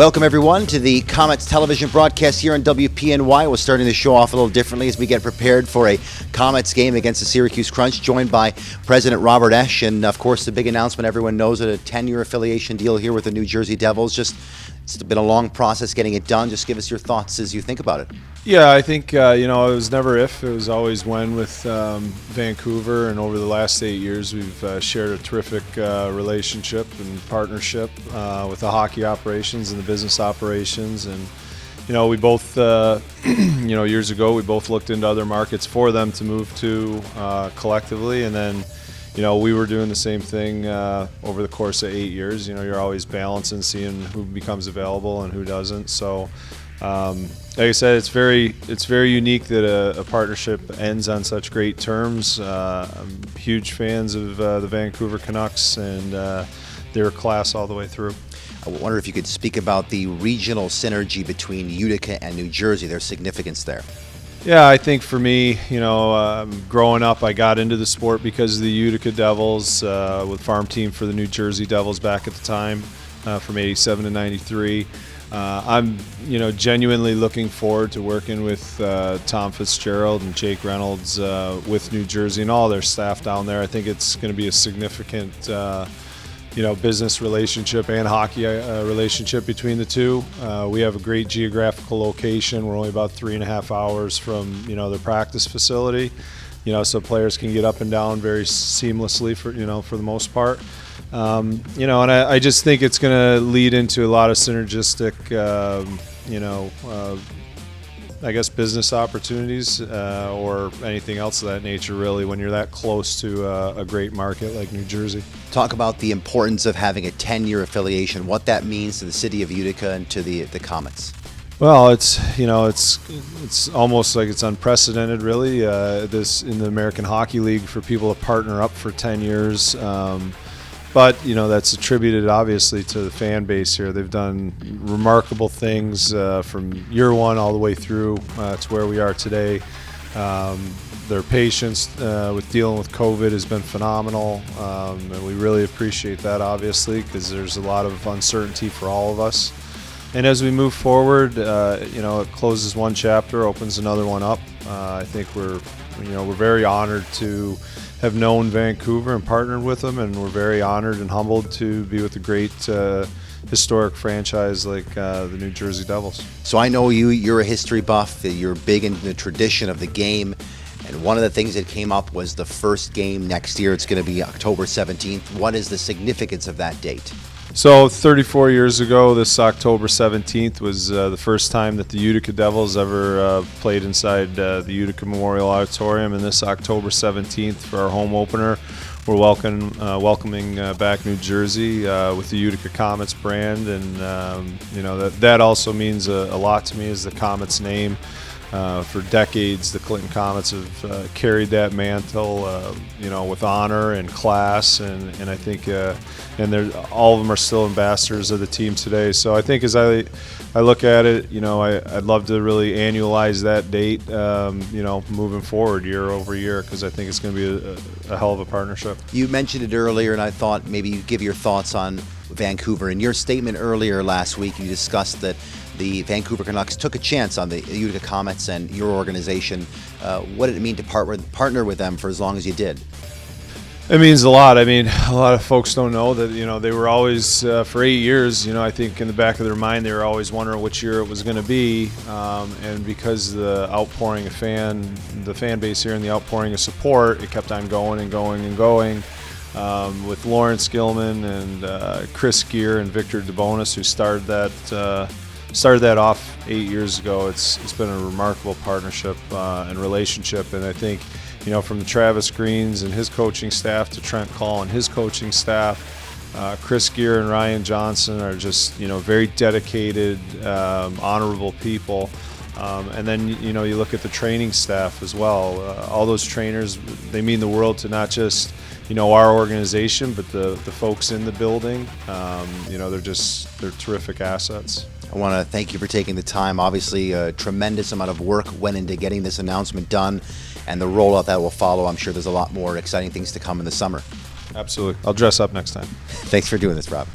Welcome, everyone, to the Comets television broadcast here on WPNY. We're starting the show off a little differently as we get prepared for a Comets game against the Syracuse Crunch, joined by President Robert Esche. And, of course, the big announcement everyone knows, that a 10-year affiliation deal here with the New Jersey Devils. It's been a long process getting it done. Just give us your thoughts as you think about it. Yeah, I think, it was never if, it was always when with Vancouver. And over the last 8 years, we've shared a terrific relationship and partnership with the hockey operations and the business operations. And, we both, years ago, we both looked into other markets for them to move to collectively. And then, we were doing the same thing over the course of 8 years. You're always balancing, seeing who becomes available and who doesn't. So, like I said, it's very unique that a partnership ends on such great terms. I'm huge fans of the Vancouver Canucks and their class all the way through. I wonder if you could speak about the regional synergy between Utica and New Jersey, their significance there. Yeah, I think for me, growing up, I got into the sport because of the Utica Devils, with farm team for the New Jersey Devils back at the time, from '87 to '93. I'm, genuinely looking forward to working with Tom Fitzgerald and Jake Reynolds with New Jersey and all their staff down there. I think it's going to be a significant, business relationship and hockey relationship between the two. We have a great geographical location. We're only about 3.5 hours from, their practice facility, so players can get up and down very seamlessly for the most part. And I just think it's going to lead into a lot of synergistic, business opportunities or anything else of that nature, really, when you're that close to a great market like New Jersey. Talk about the importance of having a 10-year affiliation, what that means to the city of Utica and to the Comets. Well, it's almost like it's unprecedented, really, this in the American Hockey League for people to partner up for 10 years. But, that's attributed, obviously, to the fan base here. They've done remarkable things from year one all the way through to where we are today. Their patience with dealing with COVID has been phenomenal, and we really appreciate that, obviously, because there's a lot of uncertainty for all of us. And as we move forward, it closes one chapter, opens another one up. I think we're very honored to have known Vancouver and partnered with them, and we're very honored and humbled to be with a great historic franchise like the New Jersey Devils. So I know you're a history buff, that you're big into the tradition of the game, and one of the things that came up was the first game next year. It's going to be October 17th. What is the significance of that date? So 34 years ago, this October 17th was the first time that the Utica Devils ever played inside the Utica Memorial Auditorium. And this October 17th, for our home opener, we're welcoming back New Jersey with the Utica Comets brand. And, that also means a lot to me, as the Comets name. For decades, the Clinton Comets have carried that mantle, with honor and class, and I think, all of them are still ambassadors of the team today. So I think as I look at it, I'd love to really annualize that date, moving forward year over year, because I think it's going to be a hell of a partnership. You mentioned it earlier, and I thought maybe you'd give your thoughts on Vancouver. In your statement earlier last week, you discussed that the Vancouver Canucks took a chance on the Utica Comets and your organization. What did it mean to partner with them for as long as you did? It means a lot. I mean, a lot of folks don't know that, they were always, for 8 years, I think in the back of their mind, they were always wondering which year it was going to be. And because the outpouring of the fan base here and the outpouring of support, it kept on going and going and going. With Lawrence Gilman and Chris Gear and Victor DeBonis, who started that off 8 years ago. It's been a remarkable partnership and relationship, and I think, from the Travis Greens and his coaching staff to Trent Call and his coaching staff, Chris Gear and Ryan Johnson are just, very dedicated, honorable people. And then, you look at the training staff as well. All those trainers, they mean the world to not just, our organization, but the folks in the building. They're terrific assets. I want to thank you for taking the time. Obviously, a tremendous amount of work went into getting this announcement done, and the rollout that will follow. I'm sure there's a lot more exciting things to come in the summer. Absolutely. I'll dress up next time. Thanks for doing this, Rob.